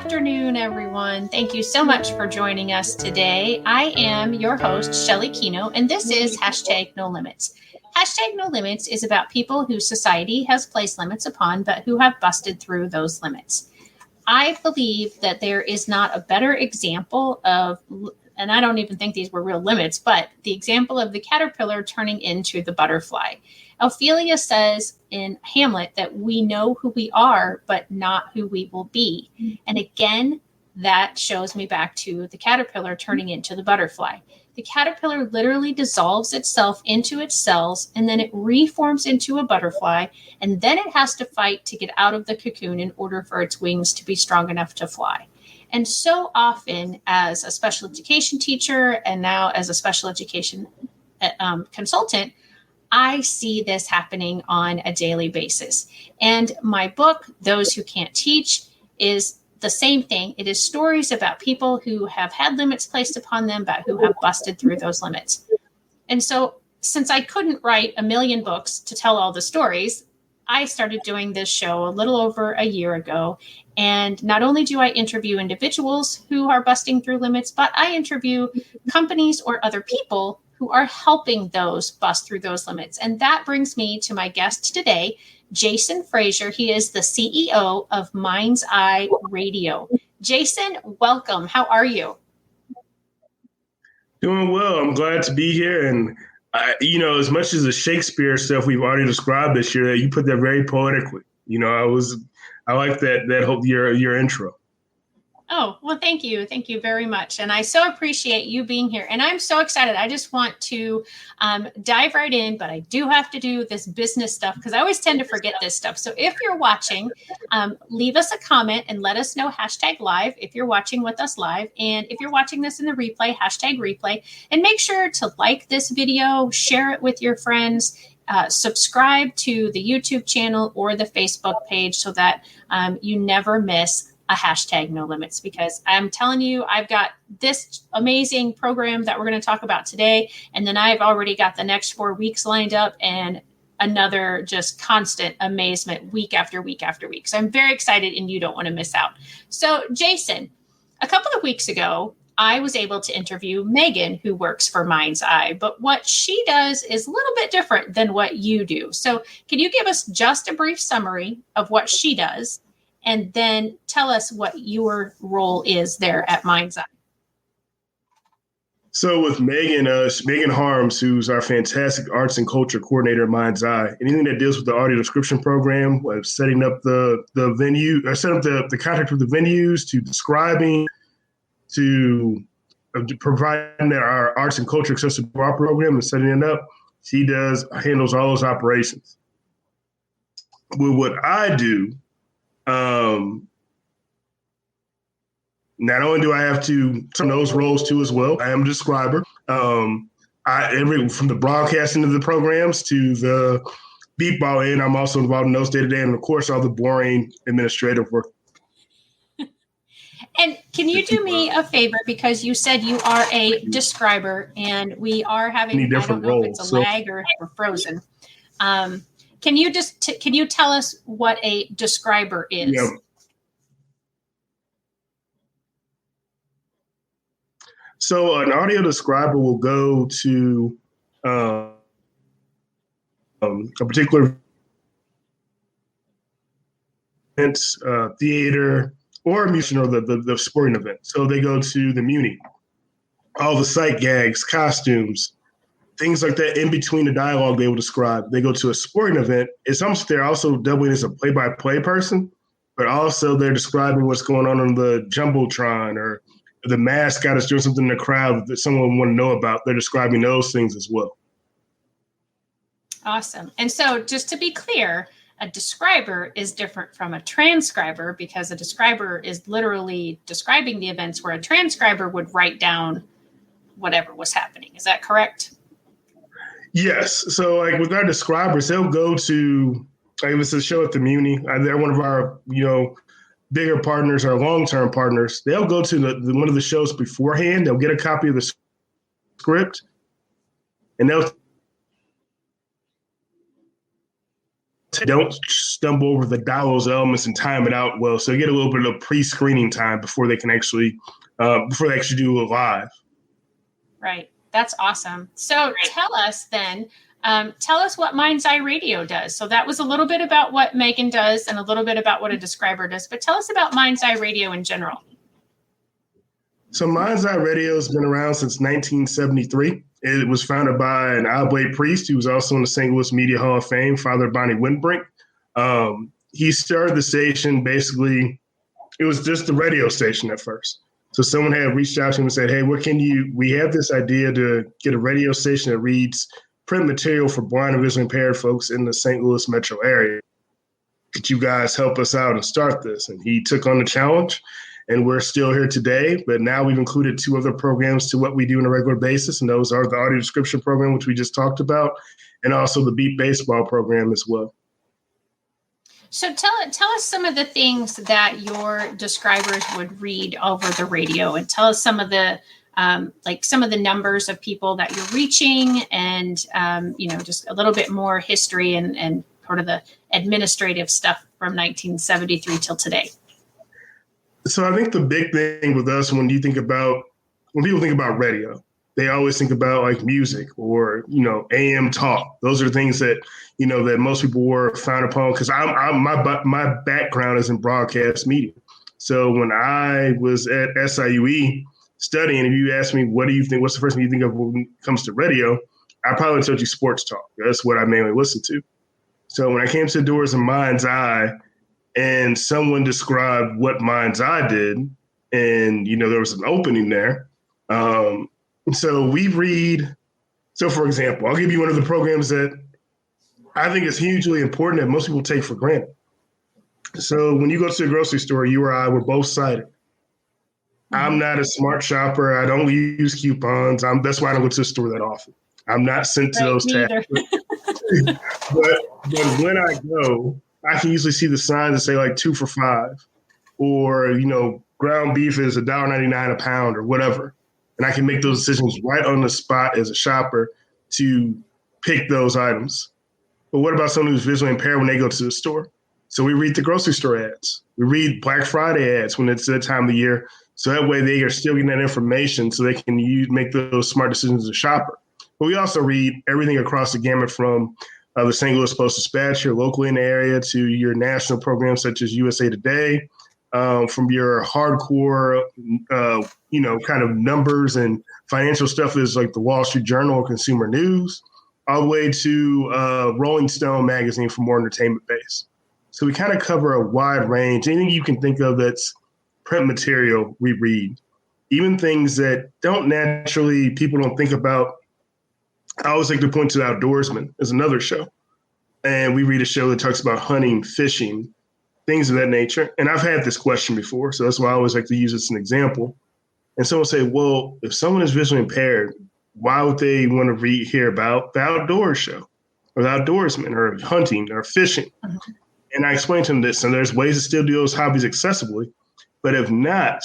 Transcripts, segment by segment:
afternoon, everyone. Thank you so much for joining us today. I am your host, Shelly Kino, and this is Hashtag No Limits. Hashtag No Limits is about people who society has placed limits upon, but who have busted through those limits. I believe that there is not a better example of, and I don't even think these were real limits, but the example of the caterpillar turning into the butterfly. Ophelia says in Hamlet that we know who we are, but not who we will be. And again, that shows me back to the caterpillar turning into the butterfly. The caterpillar literally dissolves itself into its cells, and then it reforms into a butterfly, and then it has to fight to get out of the cocoon in order for its wings to be strong enough to fly. And so often, as a special education teacher and now as a special education consultant, I see this happening on a daily basis. And my book, Those Who Can't Teach, is the same thing. It is stories about people who have had limits placed upon them, but who have busted through those limits. And so since I couldn't write a million books to tell all the stories, I started doing this show a little over a year ago. And not only do I interview individuals who are busting through limits, but I interview companies or other people who are helping those bust through those limits. And that brings me to my guest today, Jason Frazier. He is the CEO of MindsEye Radio. Jason, welcome. How are you? Doing well. I'm glad to be here. And, as much as the Shakespeare stuff we've already described this year, you put that very poetically. I like that hope your intro. Oh, well, thank you. Thank you very much. And I so appreciate you being here. And I'm so excited. I just want to dive right in, but I do have to do this business stuff because I always tend to forget this stuff. So if you're watching, leave us a comment and let us know #live if you're watching with us live. And if you're watching this in the replay, #replay. And make sure to like this video, share it with your friends. Subscribe to the YouTube channel or the Facebook page so that you never miss a #No Limits, because I'm telling you, I've got this amazing program that we're going to talk about today. And then I've already got the next 4 weeks lined up and another just constant amazement week after week after week. So I'm very excited and you don't want to miss out. So Jason, a couple of weeks ago, I was able to interview Megan, who works for MindsEye, but what she does is a little bit different than what you do. So can you give us just a brief summary of what she does? And then tell us what your role is there at MindsEye. So with Megan Harms, who's our fantastic arts and culture coordinator at MindsEye, anything that deals with the audio description program, setting up the venue, setting up the contract with the venues, to describing, to providing our arts and culture accessible program and setting it up, she handles all those operations. With what I do, not only do I have to turn those roles too as well, I am a describer. From the broadcasting of the programs to the beat ball end, I'm also involved in those day to day, and of course all the boring administrative work. And can you do me a favor, because you said you are a describer, and we are having, I don't know if it's a lag or if we're frozen. Can you tell us what a describer is? Yeah. So an audio describer will go to a particular event, theater, or a music, or the sporting event. So they go to the Muni, all the sight gags, costumes, things like that. In between the dialogue they will describe. They go to a sporting event. It's almost, they're also doubling as a play-by-play person, but also they're describing what's going on the Jumbotron, or the mascot is doing something in the crowd that someone want to know about. They're describing those things as well. Awesome. And so just to be clear, a describer is different from a transcriber, because a describer is literally describing the events, where a transcriber would write down whatever was happening. Is that correct? Yes. So like with our describers, they'll go to, like if it's a show at the Muni, they're one of our, bigger partners, our long-term partners. They'll go to one of the shows beforehand. They'll get a copy of the script, and they'll don't stumble over the dials, elements, and time it out well. So they get a little bit of pre-screening time before they can actually do it live. Right. That's awesome. So tell us then, tell us what MindsEye Radio does. So that was a little bit about what Megan does and a little bit about what a describer does, but tell us about MindsEye Radio in general. So MindsEye Radio has been around since 1973. It was founded by an Oblate priest who was also in the St. Louis Media Hall of Fame, Father Bonnie Windbrink. He started the station basically, it was just a radio station at first. So someone had reached out to him and said, hey, we have this idea to get a radio station that reads print material for blind and visually impaired folks in the St. Louis metro area. Could you guys help us out and start this? And he took on the challenge. And we're still here today, but now we've included 2 other programs to what we do on a regular basis, and those are the audio description program, which we just talked about, and also the Beat Baseball program as well. So tell us some of the things that your describers would read over the radio, and tell us some of the some of the numbers of people that you're reaching, and just a little bit more history and sort of the administrative stuff from 1973 till today. So I think the big thing with us when people think about radio, they always think about like music or, AM talk. Those are things that, that most people were found upon because my background is in broadcast media. So when I was at SIUE studying, if you ask me, what do you think, what's the first thing you think of when it comes to radio? I probably told you sports talk. That's what I mainly listen to. So when I came to the doors of Mindseye, and someone described what MindsEye did, and there was an opening there. So we read. So, for example, I'll give you one of the programs that I think is hugely important that most people take for granted. So, when you go to the grocery store, you or I were both sighted. I'm not a smart shopper. I don't use coupons. That's why I don't go to the store that often. I'm not sent to those tabs. but when I go, I can usually see the signs that say like 2 for $5 or, ground beef is $1.99 a pound or whatever. And I can make those decisions right on the spot as a shopper to pick those items. But what about someone who's visually impaired when they go to the store? So we read the grocery store ads. We read Black Friday ads when it's that time of the year. So that way they are still getting that information so they can make those smart decisions as a shopper. But we also read everything across the gamut from the St. Louis Post-Dispatch here locally in the area to your national programs such as USA Today, from your hardcore, kind of numbers and financial stuff is like the Wall Street Journal or Consumer News, all the way to Rolling Stone magazine for more entertainment base. So we kind of cover a wide range. Anything you can think of that's print material, we read. Even things that people don't think about. I always like to point to The Outdoorsman as another show. And we read a show that talks about hunting, fishing, things of that nature. And I've had this question before, so that's why I always like to use this as an example. And someone will say, well, if someone is visually impaired, why would they want to hear about the outdoors show or the outdoorsman or hunting or fishing? Mm-hmm. And I explained to them this, and there's ways to still do those hobbies accessibly. But if not,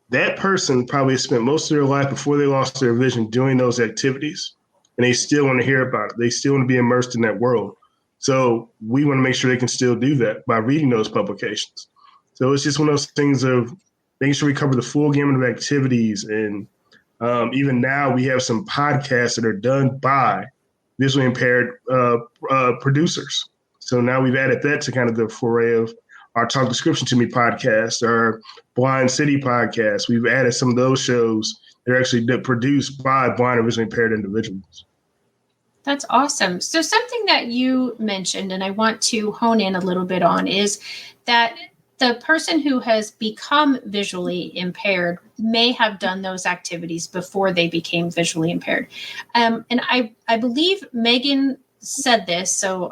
that person probably spent most of their life before they lost their vision doing those activities, and they still want to hear about it. They still want to be immersed in that world. So we want to make sure they can still do that by reading those publications. So it's just one of those things of making sure we cover the full gamut of activities. And even now we have some podcasts that are done by visually impaired producers. So now we've added that to kind of the foray of our Talk Description to Me podcast, our Blind City podcast. We've added some of those shows that are actually produced by blind or visually impaired individuals. That's awesome. So something that you mentioned, and I want to hone in a little bit on, is that the person who has become visually impaired may have done those activities before they became visually impaired. And I believe Megan said this, so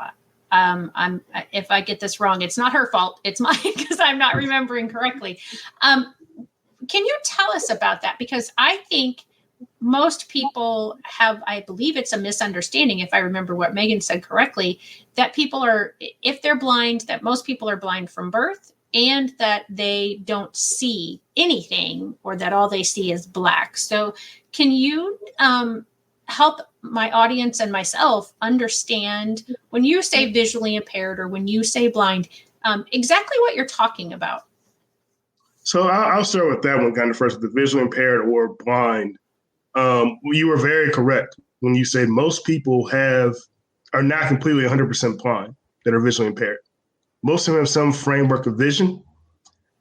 if I get this wrong, it's not her fault. It's mine because I'm not remembering correctly. Can you tell us about that? Because I think most people have, I believe it's a misunderstanding, if I remember what Megan said correctly, that people are, if they're blind, that most people are blind from birth and that they don't see anything or that all they see is black. So can you help my audience and myself understand when you say visually impaired or when you say blind, exactly what you're talking about. So I'll start with that one kind of first, the visually impaired or blind. You were very correct when you said most people are not completely 100% blind that are visually impaired. Most of them have some framework of vision.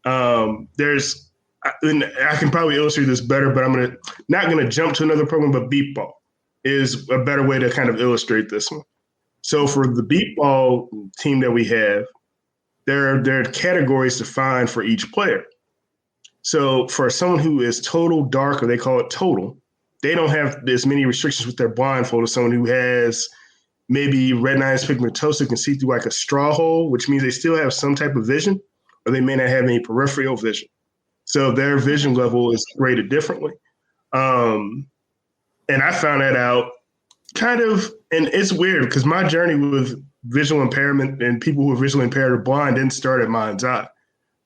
And I can probably illustrate this better, but I'm not going to jump to another program, but beep ball is a better way to kind of illustrate this one. So for the beep ball team that we have, there are categories defined for each player. So for someone who is total dark, or they call it total, they don't have as many restrictions with their blindfold as someone who has maybe retinitis pigmentosa, can see through like a straw hole, which means they still have some type of vision, or they may not have any peripheral vision. So their vision level is graded differently. And I found that out kind of, and it's weird because my journey with visual impairment and people who are visually impaired or blind didn't start at MindsEye.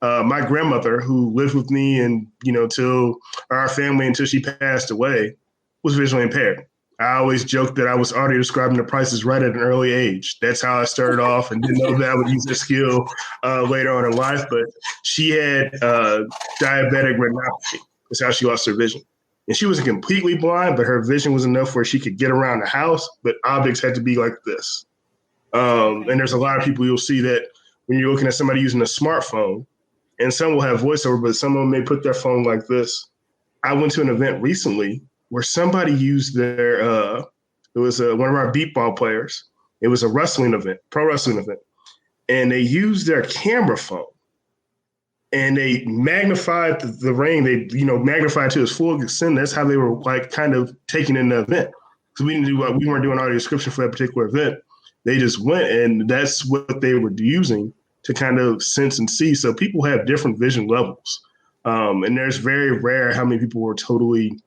My grandmother, who lived with me and, till our family until she passed away, was visually impaired. I always joked that I was already describing the prices right at an early age. That's how I started off, and didn't know that I would use this skill later on in life. But she had diabetic retinopathy. That's how she lost her vision. And she wasn't completely blind, but her vision was enough where she could get around the house, but objects had to be like this. And there's a lot of people you'll see that when you're looking at somebody using a smartphone, and some will have voiceover, but some of them may put their phone like this. I went to an event recently where somebody used their, it was one of our beep ball players. It was a wrestling event, pro wrestling event. And they used their camera phone and they magnified the ring. They, magnified to its full extent. That's how they were like kind of taking in the event. Because we weren't doing audio description for that particular event. They just went, and that's what they were using to kind of sense and see. So people have different vision levels. And there's very rare how many people were totally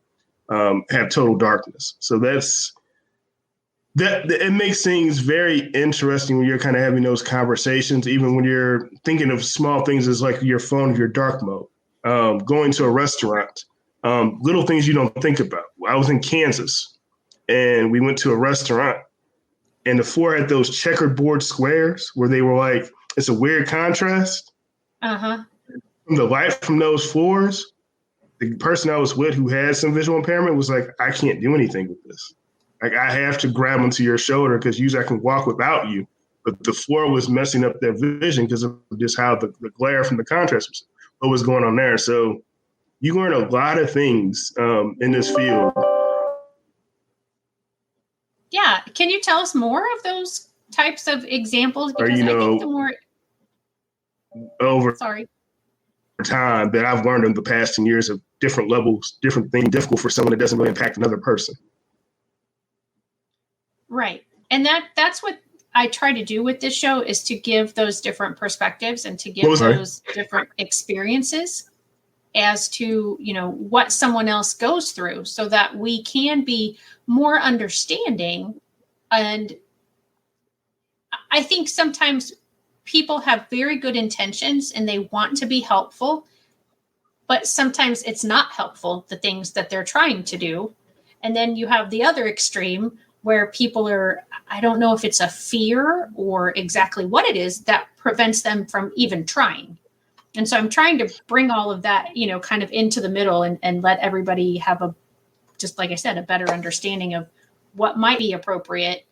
have total darkness. So it makes things very interesting when you're kind of having those conversations, even when you're thinking of small things as like your phone, your dark mode, going to a restaurant, little things you don't think about. I was in Kansas and we went to a restaurant and the floor had those checkered board squares where they were like, it's a weird contrast. Uh-huh. The light from those floors, the person I was with who had some visual impairment was like, I can't do anything with this. Like, I have to grab onto your shoulder because usually I can walk without you. But the floor was messing up their vision because of just how the glare from the contrast was, what was going on there. So you learn a lot of things in this field. Yeah. Can you tell us more of those types of examples? Because I think the more over sorry. time that I've learned in the past 10 years of different levels, different things difficult for someone that doesn't really impact another person. Right. And that's what I try to do with this show, is to give those different perspectives and to give those different experiences as to, what someone else goes through so that we can be more understanding. And I think sometimes people have very good intentions and they want to be helpful, but sometimes it's not helpful, the things that they're trying to do. And then you have the other extreme where people are, I don't know if it's a fear or exactly what it is that prevents them from even trying. And so I'm trying to bring all of that, kind of into the middle and let everybody have just like I said, a better understanding of what might be appropriate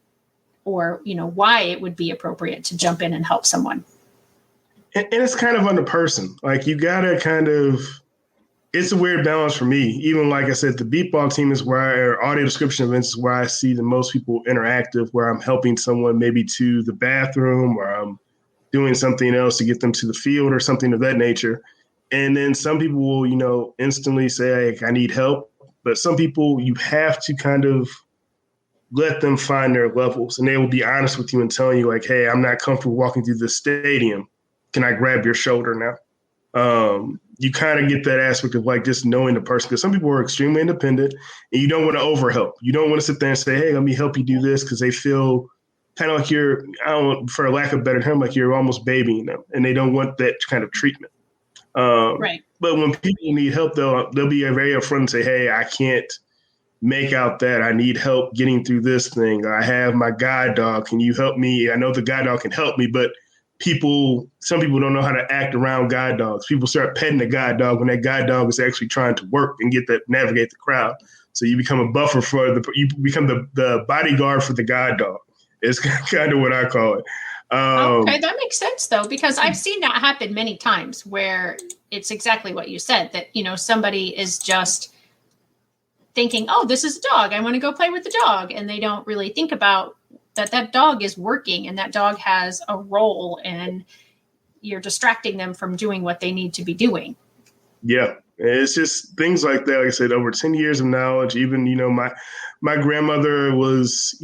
or, why it would be appropriate to jump in and help someone. And it's kind of on the person. Like, you got to kind of, it's a weird balance for me. Even like I said, the beep ball team is where audio description events is where I see the most people interactive, where I'm helping someone maybe to the bathroom or I'm doing something else to get them to the field or something of that nature. And then some people will, instantly say, like, I need help. But some people, you have to kind of let them find their levels, and they will be honest with you and telling you, like, hey, I'm not comfortable walking through the stadium. Can I grab your shoulder now? You kind of get that aspect of like just knowing the person, because some people are extremely independent and you don't want to overhelp. You don't want to sit there and say, hey, let me help you do this, because they feel kind of like you're, for lack of a better term, like you're almost babying them, and they don't want that kind of treatment. Right. But when people need help, they'll be very upfront and say, hey, I can't make out that I need help getting through this thing. I have my guide dog. Can you help me? I know the guide dog can help me, but some people don't know how to act around guide dogs. People start petting the guide dog when that guide dog is actually trying to work and navigate the crowd. So you become a buffer you become the bodyguard for the guide dog. It's kind of what I call it. Okay, that makes sense though, because I've seen that happen many times where it's exactly what you said, that, somebody is just thinking, oh, this is a dog, I want to go play with the dog. And they don't really think about that dog is working and that dog has a role, and you're distracting them from doing what they need to be doing. Yeah. It's just things like that. Like I said, over 10 years of knowledge. Even, my grandmother was,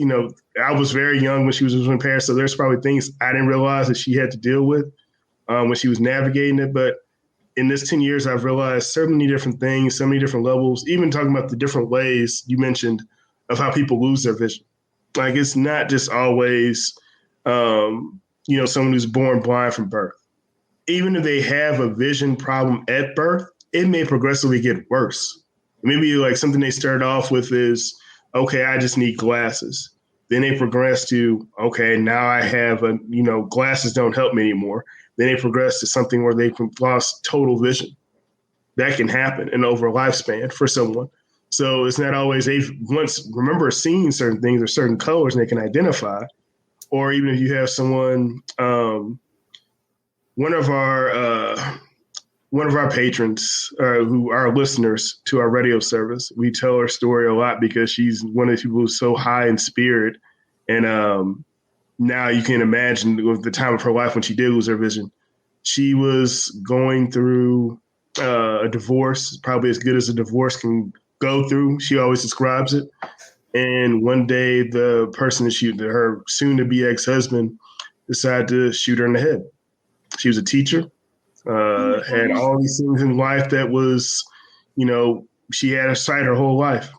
I was very young when she was with parents. So there's probably things I didn't realize that she had to deal with when she was navigating it. But in this 10 years, I've realized so many different things, so many different levels, even talking about the different ways you mentioned of how people lose their vision. Like, it's not just always, someone who's born blind from birth. Even if they have a vision problem at birth, it may progressively get worse. Maybe like something they start off with is, okay, I just need glasses. Then they progress to, okay, now I have glasses don't help me anymore. Then they progress to something where they've lost total vision. That can happen in over a lifespan for someone. So it's not always they've once remember seeing certain things or certain colors and they can identify. Or even if you have someone, one of our patrons who are listeners to our radio service, we tell her story a lot because she's one of the people who's so high in spirit. And now you can imagine with the time of her life when she did lose her vision, she was going through a divorce, probably as good as a divorce can go through. She always describes it. And one day the person her soon to be ex-husband decided to shoot her in the head. She was a teacher. Had all these things in life that was, she had a sight her whole life.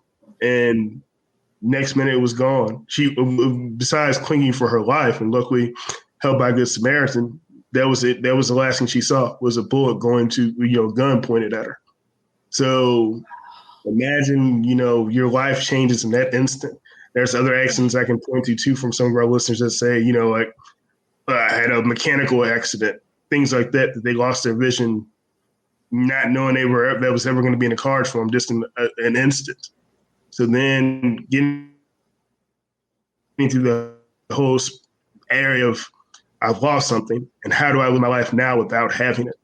And next minute it was gone. She, besides clinging for her life and luckily helped by a Good Samaritan, that was it. That was the last thing she saw was a bullet going to, a gun pointed at her. So imagine, your life changes in that instant. There's other accidents I can point to too from some of our listeners that say, I had a mechanical accident. Things like that they lost their vision, not knowing that was ever going to be in the cards for them, just in an instant. So then getting into the whole area of I've lost something, and how do I live my life now without having it?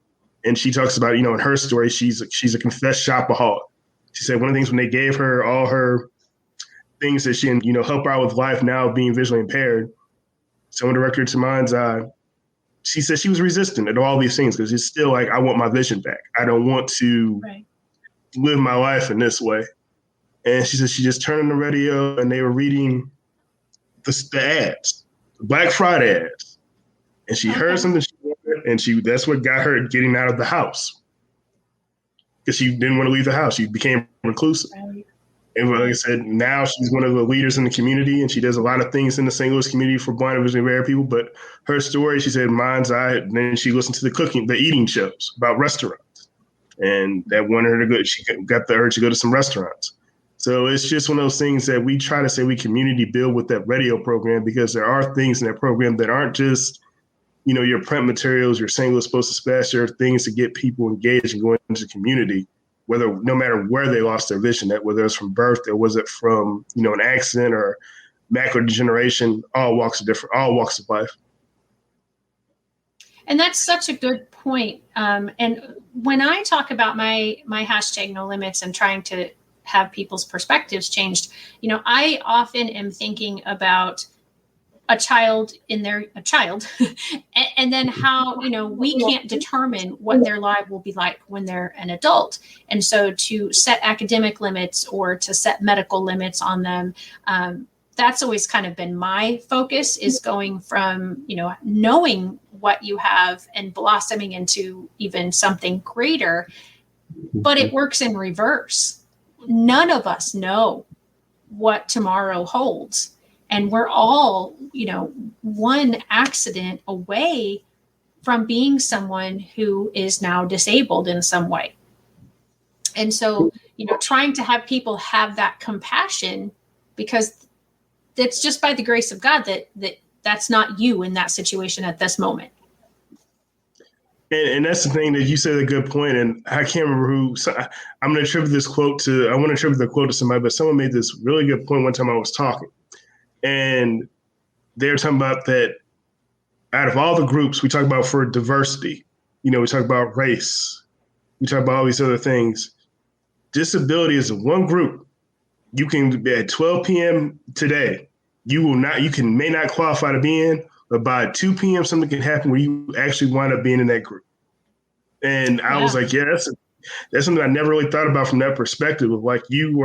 And she talks about, in her story, she's a confessed shopaholic. She said one of the things when they gave her all her things that she can, help her out with life now being visually impaired, someone directed her to MindsEye. She said she was resistant to all these things because it's still like, I want my vision back. I don't want to live my life in this way. And she said she just turned on the radio and they were reading the ads, the Black Friday ads. And she heard something she wanted, and that's what got her getting out of the house. Because she didn't want to leave the house. She became reclusive. Right. And like I said, now she's one of the leaders in the community, and she does a lot of things in the St. Louis community for blind and visually impaired people. But her story, she said, MindsEye, and then she listened to the eating shows about restaurants. And that wanted her to go, she got the urge to go to some restaurants. So it's just one of those things that we try to say we community build with that radio program, because there are things in that program that aren't just, your print materials, your St. Louis Post-Dispatch, there are things to get people engaged and going into the community, no matter where they lost their vision, whether it's from birth or was it from, an accident or macular degeneration, all walks of life. And that's such a good point. And when I talk about my hashtag No Limits and trying to have people's perspectives changed, I often am thinking about a child and then how, we can't determine what their life will be like when they're an adult. And so to set academic limits or to set medical limits on them, that's always kind of been my focus, is going from, knowing what you have and blossoming into even something greater. But it works in reverse. None of us know what tomorrow holds. And we're all, one accident away from being someone who is now disabled in some way. And so, trying to have people have that compassion, because it's just by the grace of God that's not you in that situation at this moment. And that's the thing that you said a good point, and I can't remember who. So I'm going to attribute this quote to. I want to attribute the quote to somebody, but someone made this really good point one time I was talking, and they were talking about that. Out of all the groups we talk about for diversity, we talk about race, we talk about all these other things. Disability is the one group you can be at 12 p.m. today. You may not qualify to be in. But by 2 p.m., something can happen where you actually wind up being in that group. And I was like, that's something I never really thought about from that perspective of like you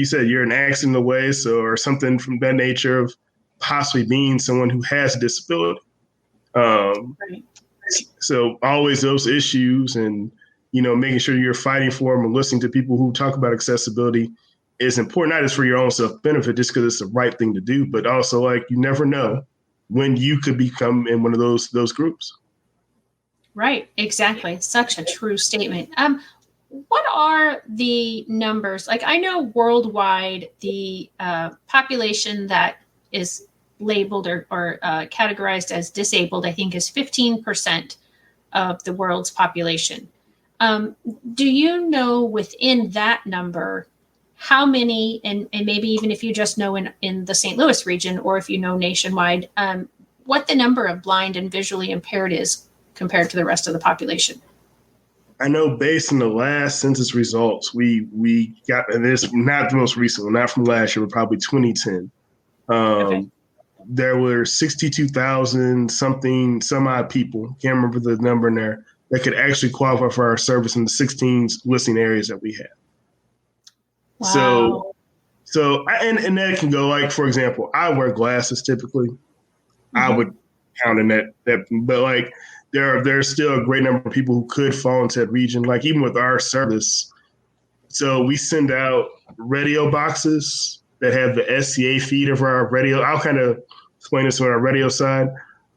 said, you're an accident away, or something from that nature of possibly being someone who has a disability. Right. So always those issues and, making sure you're fighting for them and listening to people who talk about accessibility is important, not just for your own self-benefit, just because it's the right thing to do, but also like you never know when you could become in one of those groups. Right, exactly. Such a true statement. What are the numbers? Like I know worldwide, the population that is labeled or categorized as disabled, I think is 15% of the world's population. Do you know within that number how many, and maybe even if you just know in the St. Louis region, or if you know nationwide, what the number of blind and visually impaired is compared to the rest of the population? I know based on the last census results, we got, and it's not the most recent one, not from last year, but probably 2010. Okay. There were 62,000 some odd people, can't remember the number in there, that could actually qualify for our service in the 16 listing areas that we have. Wow. So and that can go like, for example, I wear glasses typically. Mm-hmm. I would count in that, but like there's still a great number of people who could fall into that region. Like even with our service, so we send out radio boxes that have the SCA feed of our radio. I'll kind of explain this on our radio side.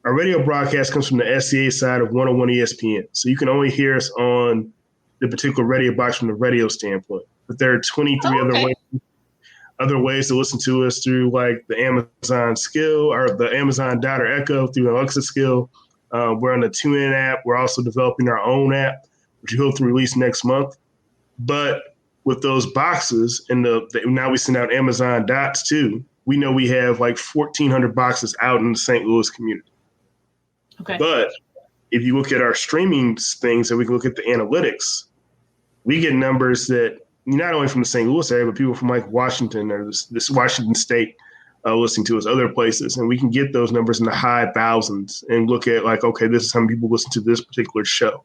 Our radio broadcast comes from the SCA side of 101 ESPN. So you can only hear us on the particular radio box from the radio standpoint. But there are 23 other ways to listen to us through like the Amazon skill or the Amazon Dot or Echo through the Alexa skill. We're on the TuneIn app. We're also developing our own app, which we hope to release next month. But with those boxes and now we send out Amazon Dots too, we know we have like 1,400 boxes out in the St. Louis community. Okay. But if you look at our streaming things and we can look at the analytics, we get numbers that not only from the St. Louis area, but people from like Washington or this Washington State listening to us, other places. And we can get those numbers in the high thousands and look at like, okay, this is how many people listen to this particular show.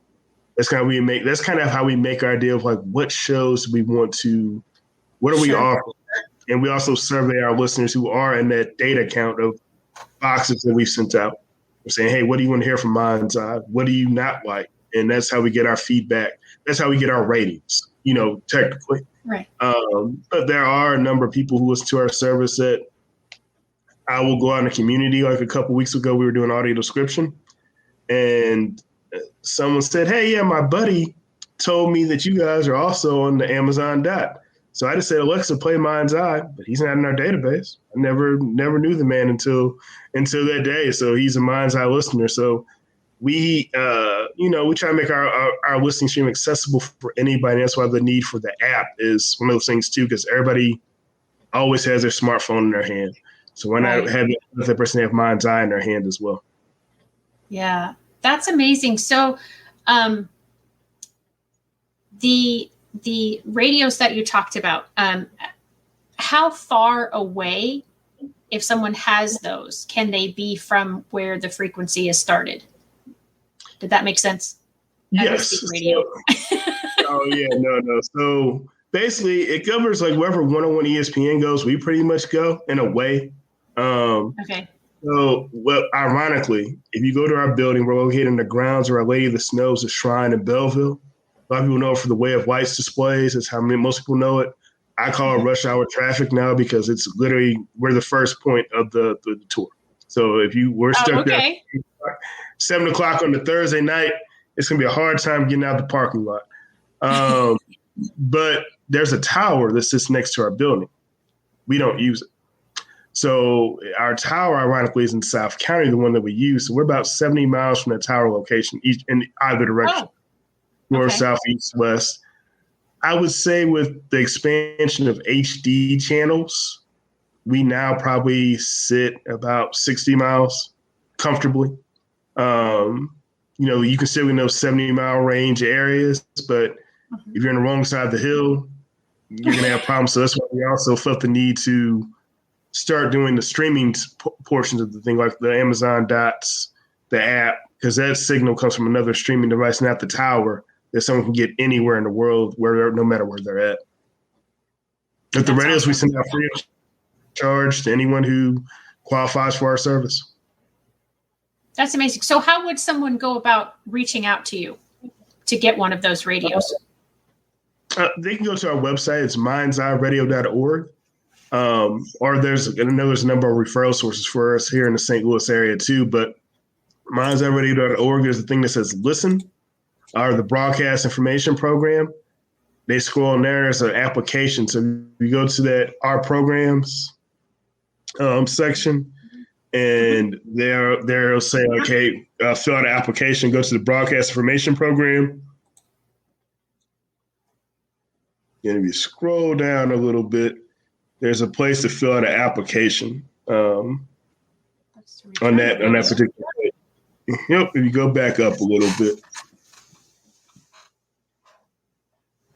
That's kind of how we make our idea of like what shows we want to, what are we offering? And we also survey our listeners who are in that data count of boxes that we've sent out. We're saying, hey, what do you want to hear from MindsEye? What do you not like? And that's how we get our feedback. That's how we get our ratings, technically. Right. But there are a number of people who listen to our service that I will go out in the community. Like a couple weeks ago, we were doing audio description. And someone said, hey, yeah, my buddy told me that you guys are also on the Amazon Dot. So I just said, Alexa, play MindsEye, but he's not in our database. I never knew the man until that day. So he's a MindsEye listener. So we try to make our listening stream accessible for anybody. That's why the need for the app is one of those things too, because everybody always has their smartphone in their hand. So why not have that person have MindsEye in their hand as well? Yeah, that's amazing. So the radios that you talked about, how far away, if someone has those, can they be from where the frequency is started? Did that make sense? Yes. Radio. No. So basically it covers like wherever 101 ESPN goes, we pretty much go in a way. Okay. So, well, ironically, if you go to our building, we're located in the grounds of Our Lady of the Snows, the shrine in Belleville. A lot of people know it for the Way of Lights displays. That's how most people know it. I call it rush hour traffic now because it's literally, we're the first point of the tour. So if we're stuck there 7 o'clock on the Thursday night, it's going to be a hard time getting out the parking lot. But there's a tower that sits next to our building. We don't use it. So our tower, ironically, is in South County, the one that we use. So we're about 70 miles from the tower location, each in either direction, north, south, east, west. I would say with the expansion of HD channels, we now probably sit about 60 miles comfortably. You can still in those 70-mile range areas, but if you're on the wrong side of the hill, you're going to have problems. So that's why we also felt the need to start doing the streaming portions of the thing, like the Amazon Dots, the app, because that signal comes from another streaming device, not the tower, that someone can get anywhere in the world, no matter where they're at. But the radios we send out free of charge to anyone who qualifies for our service. That's amazing. So how would someone go about reaching out to you to get one of those radios? They can go to our website. It's MindsEyeRadio.org. Or there's a number of referral sources for us here in the St. Louis area too. But MindsEyeRadio.org is the thing that says listen, or the broadcast information program. They scroll in there as an application. So you go to that our programs section, and they'll say, okay, fill out an application, go to the broadcast information program. And if you scroll down a little bit, there's a place to fill out an application on that particular page. Yep, if you go back up a little bit,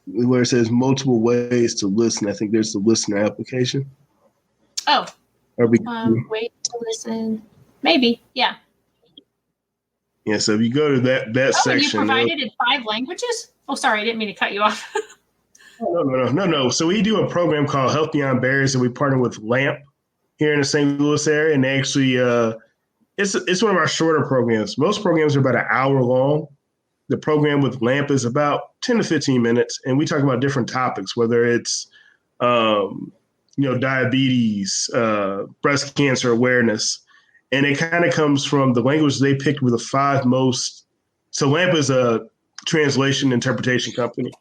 where it says multiple ways to listen, I think there's the listener application. Oh, wait to listen. Maybe, yeah. Yeah, so if you go to that section. And you provided in 5 languages? Oh, sorry, I didn't mean to cut you off. No. So we do a program called Health Beyond Barriers, and we partner with LAMP here in the St. Louis area. And they actually, it's one of our shorter programs. Most programs are about an hour long. The program with LAMP is about 10 to 15 minutes, and we talk about different topics, whether it's, diabetes, breast cancer awareness. And it kind of comes from the language they picked were the 5 most. So LAMP is a translation interpretation company,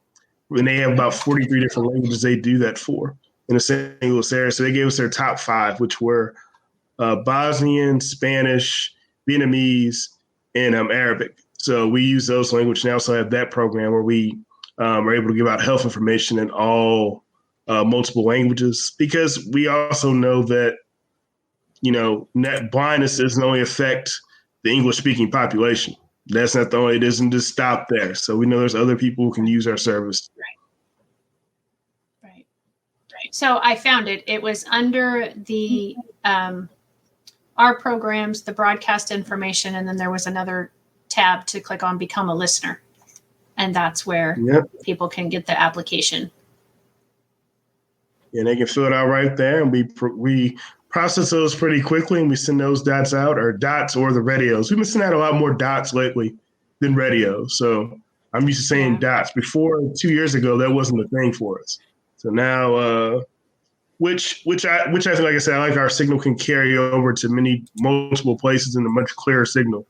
and they have about 43 different languages they do that for in the St. Louis area. So they gave us their top 5, which were Bosnian, Spanish, Vietnamese, and Arabic. So we use those languages now. So I have that program where we are able to give out health information in all multiple languages, because we also know that, net blindness doesn't only affect the English-speaking population. That's not the only, it doesn't just stop there. So we know there's other people who can use our service. Right. So I found it. It was under the our programs, the broadcast information, and then there was another tab to click on Become a Listener. And that's where people can get the application. And they can fill it out right there. And we process those pretty quickly, and we send those dots out, or the radios. We've been sending out a lot more dots lately than radios. So I'm used to saying dots. Before 2 years ago, that wasn't a thing for us. So now, which I think, like I said, I like our signal can carry over to multiple places in a much clearer signal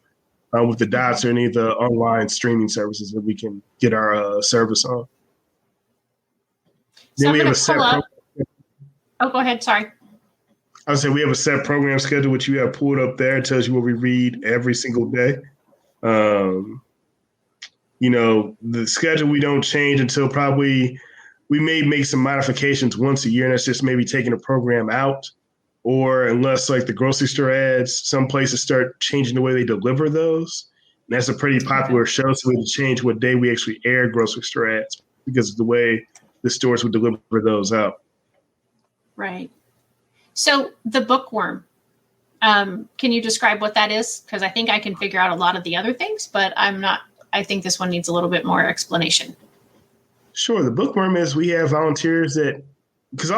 with the dots or any of the online streaming services that we can get our service on. So then we have a set Oh, go ahead. Sorry. I would say we have a set program schedule, which you have pulled up there. It tells you what we read every single day. The schedule we don't change until probably we may make some modifications once a year, and that's just maybe taking a program out, or unless like the grocery store ads, some places start changing the way they deliver those. And that's a pretty popular show, so we had to change what day we actually air grocery store ads because of the way the stores would deliver those out. Right. So the bookworm, can you describe what that is? Because I think I can figure out a lot of the other things, but I think this one needs a little bit more explanation. Sure. The bookworm is we have volunteers because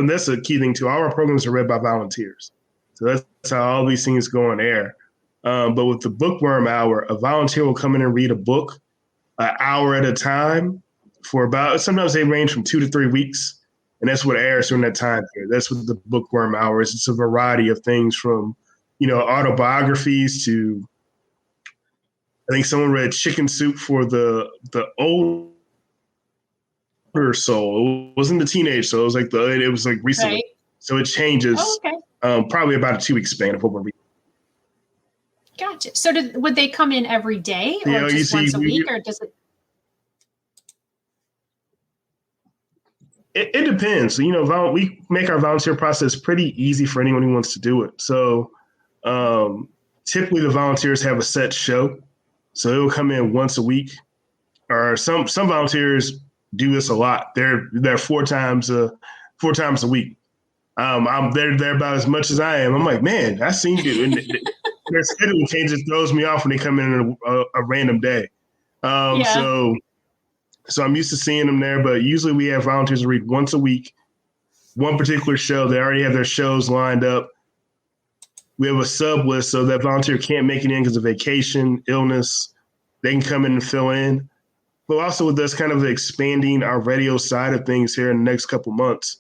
that's a key thing too. All our programs are read by volunteers. So that's how all these things go on air. But with the bookworm hour, a volunteer will come in and read a book an hour at a time for sometimes they range from 2 to 3 weeks. And that's what airs during that time period. That's what the bookworm hour is. It's a variety of things from, autobiographies to, I think someone read Chicken Soup for the old or so. It wasn't the teenage, so it was like recently. Right. So it changes. Oh, okay. Probably about a 2-week span of what we're reading. Gotcha. So would they come in every day or You just see, once a week, or does it? It depends. We make our volunteer process pretty easy for anyone who wants to do it. So typically the volunteers have a set show. So they'll come in once a week. Or some volunteers do this a lot. They're 4 times a week. They're about as much as I am. I'm like, man, I seen you. And their schedule changes, throws me off when they come in a random day. So I'm used to seeing them there, but usually we have volunteers read once a week, one particular show. They already have their shows lined up. We have a sub list, so that volunteer can't make it in because of vacation, illness. They can come in and fill in. But also with us kind of expanding our radio side of things here in the next couple months,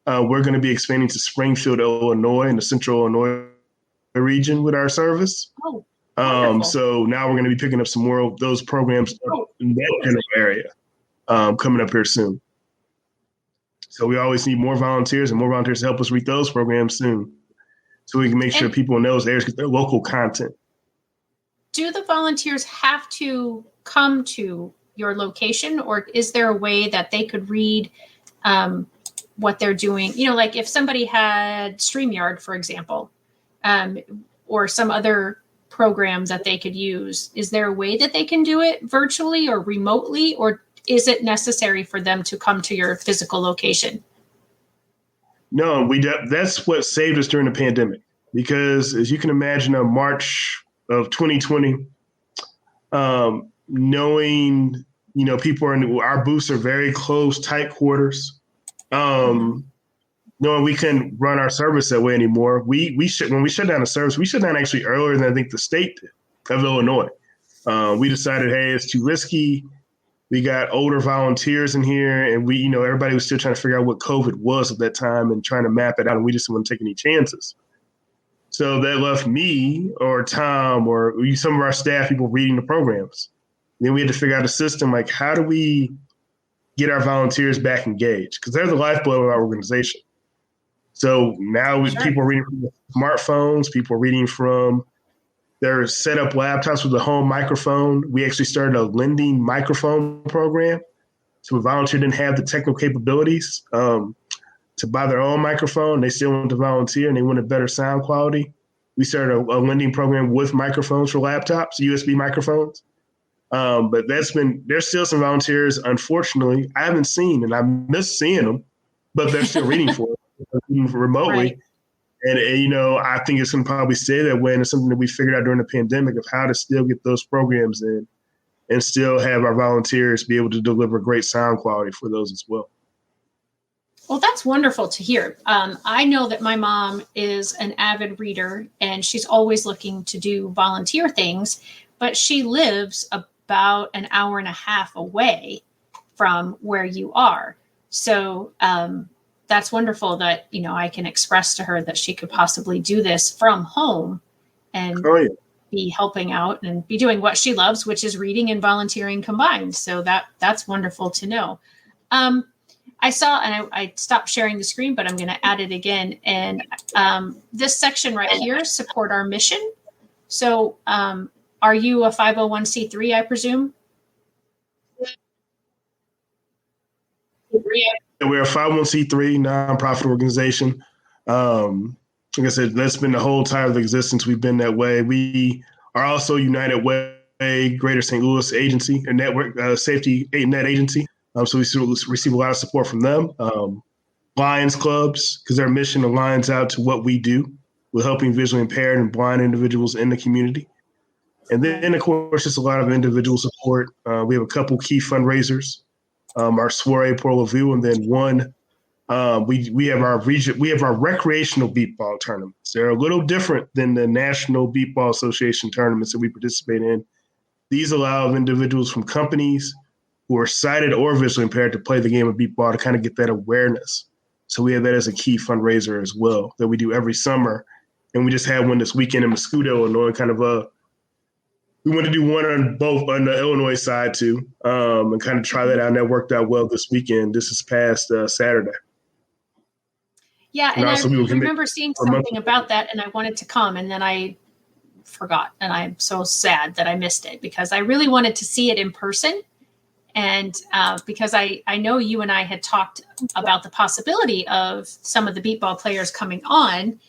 we're going to be expanding to Springfield, Illinois, in the central Illinois region with our service. So now we're going to be picking up some more of those programs in that general area. Coming up here soon. So we always need more volunteers and more volunteers to help us read those programs soon, so we can make sure people in those areas get their local content. Do the volunteers have to come to your location, or is there a way that they could read what they're doing? Like if somebody had StreamYard, for example, or some other programs that they could use, is there a way that they can do it virtually or remotely, or is it necessary for them to come to your physical location? No, that's what saved us during the pandemic, because as you can imagine, in March of 2020, knowing, people our booths are very close, tight quarters, knowing we couldn't run our service that way anymore. When we shut down the service, we shut down actually earlier than I think the state of Illinois. We decided, hey, it's too risky. We got older volunteers in here, and everybody was still trying to figure out what COVID was at that time and trying to map it out, and we just didn't want to take any chances. So that left me or Tom or some of our staff people reading the programs. Then we had to figure out a system, like how do we get our volunteers back engaged? Because they're the lifeblood of our organization. So now people are reading from smartphones, people are reading from their set up laptops with a home microphone. We actually started a lending microphone program. So a volunteer didn't have the technical capabilities to buy their own microphone. They still wanted to volunteer and they wanted better sound quality. We started a lending program with microphones for laptops, USB microphones. But there's still some volunteers, unfortunately, I haven't seen, and I miss seeing them, but they're still reading for us remotely. Right. And I think it's going to probably stay that way. And it's something that we figured out during the pandemic of how to still get those programs in and still have our volunteers be able to deliver great sound quality for those as well. Well, that's wonderful to hear. I know that my mom is an avid reader and she's always looking to do volunteer things, but she lives about an hour and a half away from where you are. So, that's wonderful that, I can express to her that she could possibly do this from home and be helping out and be doing what she loves, which is reading and volunteering combined. So that's wonderful to know. I saw, and I stopped sharing the screen, but I'm going to add it again. And this section right here, support our mission. So are you a 501c3, I presume? We're a 501c3 nonprofit organization. Like I said, that's been the whole time of existence. We've been that way. We are also United Way, Greater St. Louis agency, a network safety net agency. So we receive a lot of support from them. Lions clubs, because their mission aligns out to what we do with helping visually impaired and blind individuals in the community. And then, of course, just a lot of individual support. We have a couple key fundraisers. Our soiree pour la vue, and then we have our recreational beatball tournaments. They're a little different than the National Beatball Association tournaments that we participate in. These allow individuals from companies who are sighted or visually impaired to play the game of beatball to kind of get that awareness. So we have that as a key fundraiser as well that we do every summer. And we just had one this weekend in Muscoda, Illinois, kind of we want to do one on both on the Illinois side too, and kind of try that out. And that worked out well this weekend. This is past Saturday. Yeah, and I remember seeing something about that, and I wanted to come, and then I forgot, and I'm so sad that I missed it because I really wanted to see it in person. And because I know you and I had talked about the possibility of some of the beatball players coming on,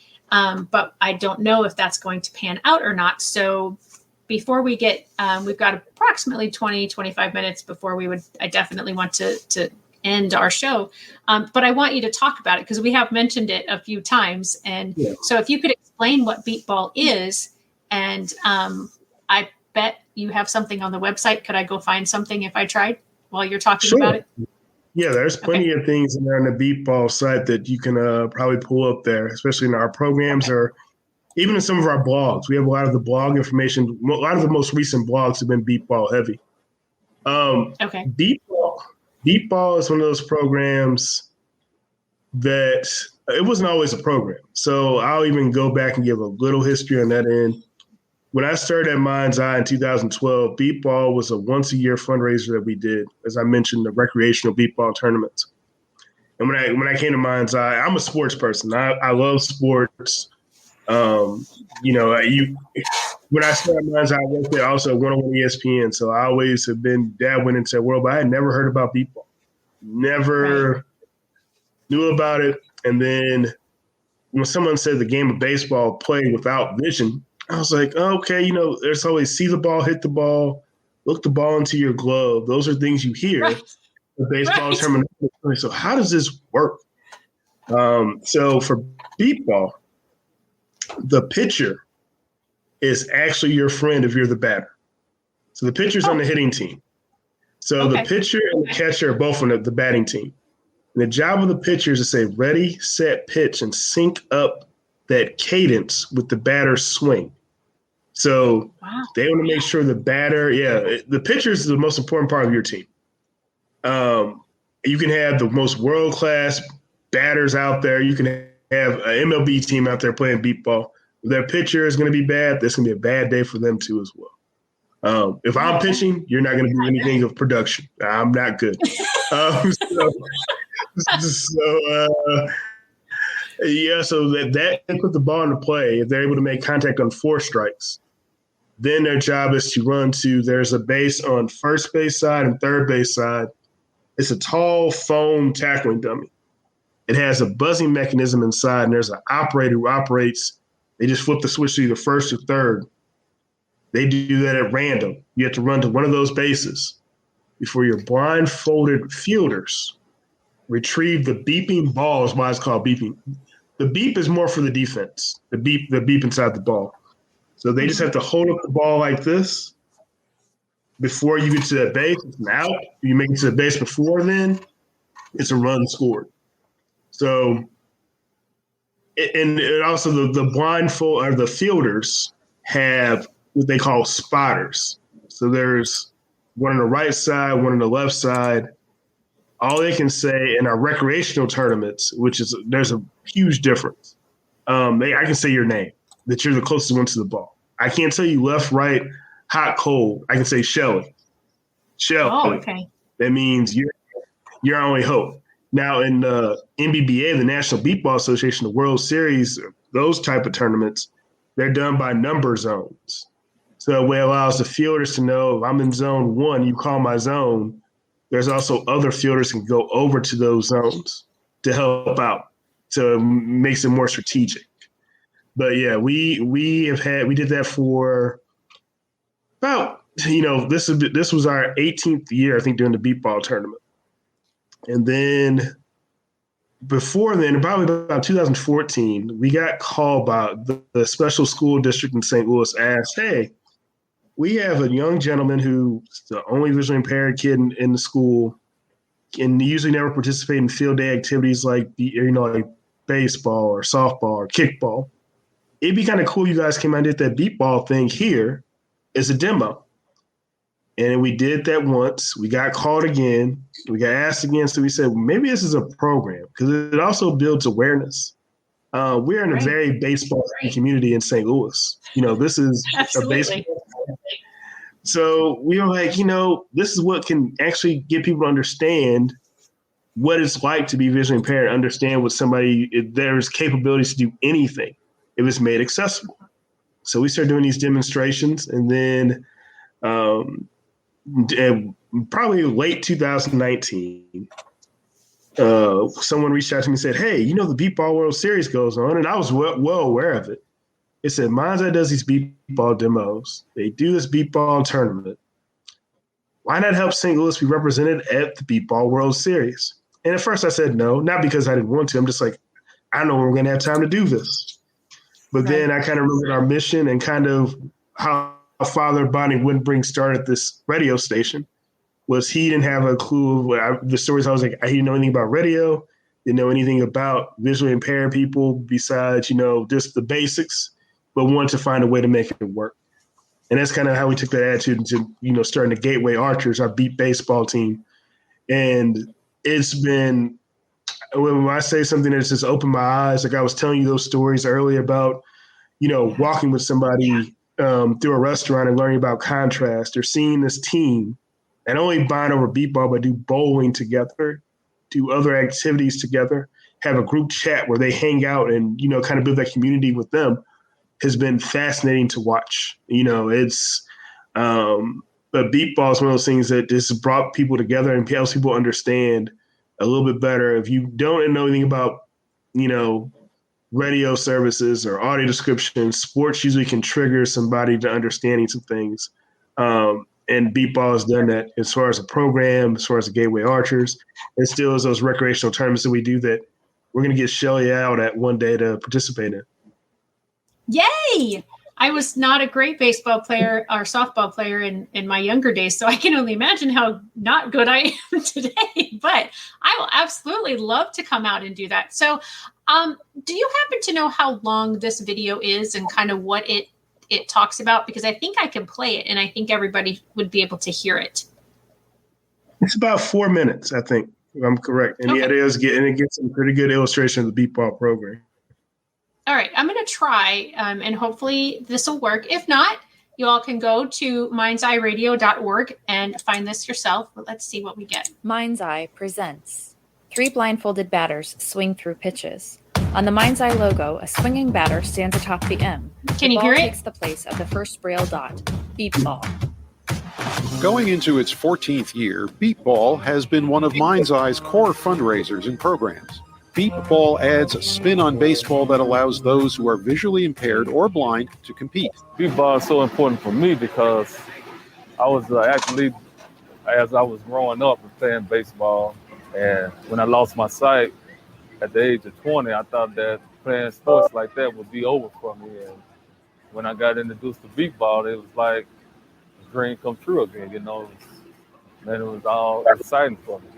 but I don't know if that's going to pan out or not. So before we get, we've got approximately 20, 25 minutes before I definitely want to end our show. But I want you to talk about it because we have mentioned it a few times. And so if you could explain what beatball is, and I bet you have something on the website. Could I go find something if I tried while you're talking about it? Yeah, there's plenty of things in there on the beatball site that you can probably pull up there, especially in our programs or even in some of our blogs. We have a lot of the blog information. A lot of the most recent blogs have been beatball heavy. Beatball is one of those programs that it wasn't always a program. So I'll even go back and give a little history on that end. When I started at MindsEye in 2012, beatball was a once-a-year fundraiser that we did, as I mentioned, the recreational beatball tournaments. And when I came to MindsEye, I'm a sports person. I love sports. When I started MindsEye, I worked there also at 101 ESPN, so I always have been dabbling into that world, but I had never heard about beatball. Never knew about it. And then when someone said the game of baseball played without vision, I was like, okay, there's always see the ball, hit the ball, look the ball into your glove. Those are things you hear. The baseball terminology. So how does this work? So for beatball, the pitcher is actually your friend if you're the batter. So the pitcher's on the hitting team. So the pitcher and the catcher are both on the batting team. And the job of the pitcher is to say, ready, set, pitch, and sync up that cadence with the batter's swing. So they want to make sure the batter, the pitcher is the most important part of your team. You can have the most world-class batters out there. You can have an MLB team out there playing beatball. If their pitcher is going to be bad, that's going to be a bad day for them too as well. If I'm pitching, you're not going to do anything of production. I'm not good. So that they put the ball into play. If they're able to make contact on 4 strikes, then their job is to run to, there's a base on first base side and third base side. It's a tall foam tackling dummy. It has a buzzing mechanism inside, and there's an operator who operates. They just flip the switch to either first or third. They do that at random. You have to run to one of those bases before your blindfolded fielders retrieve the beeping ball, is why it's called beeping. The beep is more for the defense, the beep inside the ball. So they just have to hold up the ball like this before you get to that base. It's an out. If you make it to the base before then, it's a run scored. So, and also the blindfold or the fielders have what they call spotters. So there's one on the right side, one on the left side. All they can say in our recreational tournaments, there's a huge difference. I can say your name, that you're the closest one to the ball. I can't tell you left, right, hot, cold. I can say Shelly. Oh, okay. That means you're our only hope. Now in the NBBA, the National Beatball Association, the World Series, those type of tournaments, they're done by number zones. So it allows the fielders to know if I'm in zone 1, you call my zone. There's also other fielders can go over to those zones to help out. So it makes it more strategic. But yeah, we did that for about, this was our 18th year, I think, doing the beatball tournament. And then before then, probably about 2014, we got called by the special school district in St. Louis, asked, hey, we have a young gentleman who's the only visually impaired kid in the school and usually never participate in field day activities like baseball or softball or kickball. It'd be kind of cool you guys came out and did that beatball thing here as a demo. And we did that once. We got called again. We got asked again. So we said, well, maybe this is a program because it also builds awareness. We're in a very baseball community in St. Louis. This is a baseball. So we were like, this is what can actually get people to understand what it's like to be visually impaired, understand what there's capabilities to do anything if it's made accessible. So we started doing these demonstrations, and then probably late 2019, someone reached out to me and said, hey, the Beep Ball World Series goes on, and I was well aware of it. It said, MindsEye does these Beep Ball demos. They do this Beep Ball tournament. Why not help St. Louis be represented at the Beep Ball World Series? And at first I said no, not because I didn't want to. I'm just like, I don't know when we're going to have time to do this. But then I kind of remembered our mission and kind of how Father Bonnie Winbring started this radio station. Was he didn't have a clue of the stories. I was like, he didn't know anything about radio, didn't know anything about visually impaired people besides, just the basics, but wanted to find a way to make it work. And that's kind of how we took that attitude into, starting the Gateway Archers, our beat baseball team. And it's been, when I say something that's just opened my eyes, like I was telling you those stories earlier about, walking with somebody through a restaurant and learning about contrast, or seeing this team not only bond over beat ball, but do bowling together, do other activities together, have a group chat where they hang out and, kind of build that community with them, has been fascinating to watch. But beat ball is one of those things that just brought people together and helps people understand a little bit better. If you don't know anything about, radio services or audio description, sports usually can trigger somebody to understanding some things. And beat ball has done that as far as a program, as far as the Gateway Archers. It still is those recreational tournaments that we do that we're going to get Shelly out at one day to participate in. Yay! I was not a great baseball player or softball player in my younger days, so I can only imagine how not good I am today. But I will absolutely love to come out and do that. So do you happen to know how long this video is and kind of what it talks about? Because I think I can play it and I think everybody would be able to hear it. It's about 4 minutes, I think, if I'm correct. And it gets some pretty good illustration of the beat ball program. All right, I'm going to try, and hopefully this will work. If not, you all can go to mindseyeradio.org and find this yourself. But let's see what we get. MindsEye presents 3 blindfolded batters swing through pitches. On the MindsEye logo, a swinging batter stands atop the M. Can you hear it? The ball takes the place of the first braille dot, beep ball. Going into its 14th year, Beep Ball has been one of MindsEye's core fundraisers and programs. Beep Ball adds a spin on baseball that allows those who are visually impaired or blind to compete. Beep ball is so important for me because I was an athlete as I was growing up and playing baseball. And when I lost my sight at the age of 20, I thought that playing sports like that would be over for me. And when I got introduced to beep ball, it was like a dream come true again. It was all exciting for me.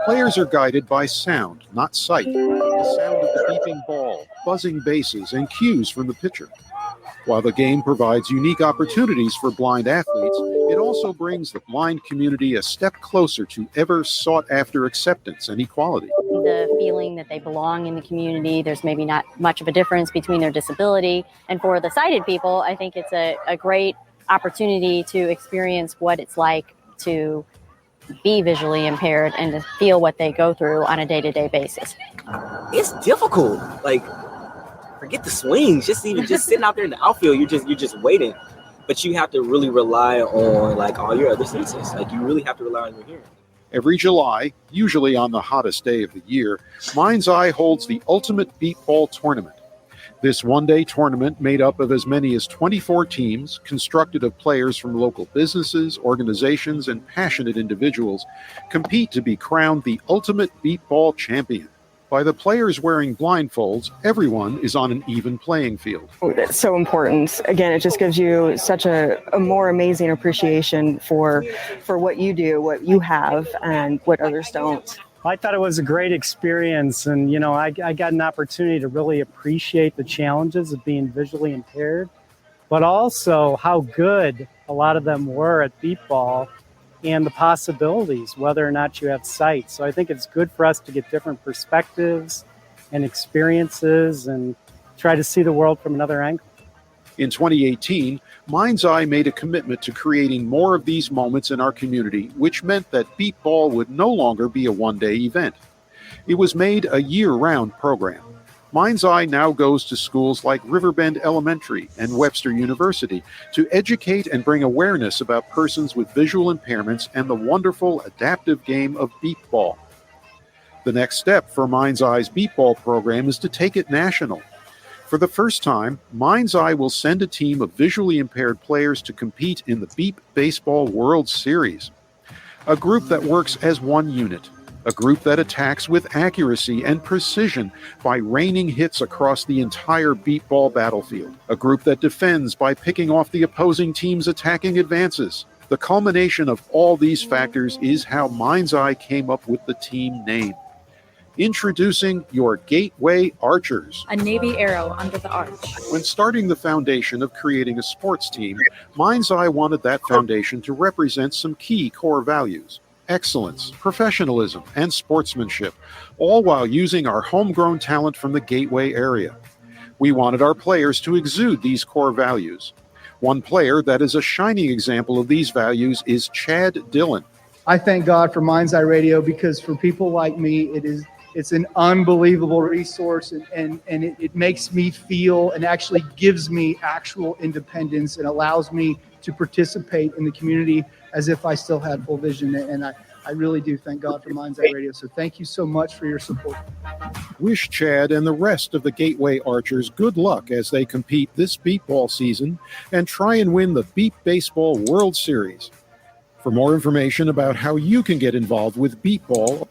Players are guided by sound, not sight. The sound of the beeping ball, buzzing bases, and cues from the pitcher. While the game provides unique opportunities for blind athletes, it also brings the blind community a step closer to ever sought-after acceptance and equality. The feeling that they belong in the community, there's maybe not much of a difference between their disability. And for the sighted people, I think it's a great opportunity to experience what it's like to be visually impaired and to feel what they go through on a day-to-day basis. It's difficult. Forget the swings. Just sitting out there in the outfield, you're just waiting. But you have to really rely on all your other senses. You really have to rely on your hearing. Every July, usually on the hottest day of the year, MindsEye holds the Ultimate Beep Ball Tournament. This one-day tournament, made up of as many as 24 teams, constructed of players from local businesses, organizations, and passionate individuals, compete to be crowned the Ultimate Beep Ball Champion. By the players wearing blindfolds, everyone is on an even playing field. It's so important. Again, it just gives you such a more amazing appreciation for what you do, what you have, and what others don't. I thought it was a great experience, and I got an opportunity to really appreciate the challenges of being visually impaired, but also how good a lot of them were at beep ball and the possibilities, whether or not you have sight. So I think it's good for us to get different perspectives and experiences and try to see the world from another angle. In 2018, MindsEye made a commitment to creating more of these moments in our community, which meant that beep ball would no longer be a one-day event. It was made a year-round program. MindsEye now goes to schools like Riverbend Elementary and Webster University to educate and bring awareness about persons with visual impairments and the wonderful adaptive game of beep ball. The next step for MindsEye's beep ball program is to take it national. For the first time, MindsEye will send a team of visually impaired players to compete in the Beep Baseball World Series, a group that works as one unit, a group that attacks with accuracy and precision by raining hits across the entire beep ball battlefield, a group that defends by picking off the opposing team's attacking advances. The culmination of all these factors is how MindsEye came up with the team name. Introducing your Gateway Archers. A navy arrow under the arch. When starting the foundation of creating a sports team, MindsEye wanted that foundation to represent some key core values: excellence, professionalism, and sportsmanship, all while using our homegrown talent from the Gateway area. We wanted our players to exude these core values. One player that is a shining example of these values is Chad Dillon. I thank God for MindsEye Radio, because for people like me, it's an unbelievable resource, and it makes me feel and actually gives me actual independence and allows me to participate in the community as if I still had full vision. And I really do thank God for MindsEye Radio. So thank you so much for your support. Wish Chad and the rest of the Gateway Archers good luck as they compete this beep ball season and try and win the Beep Baseball World Series. For more information about how you can get involved with beep ball,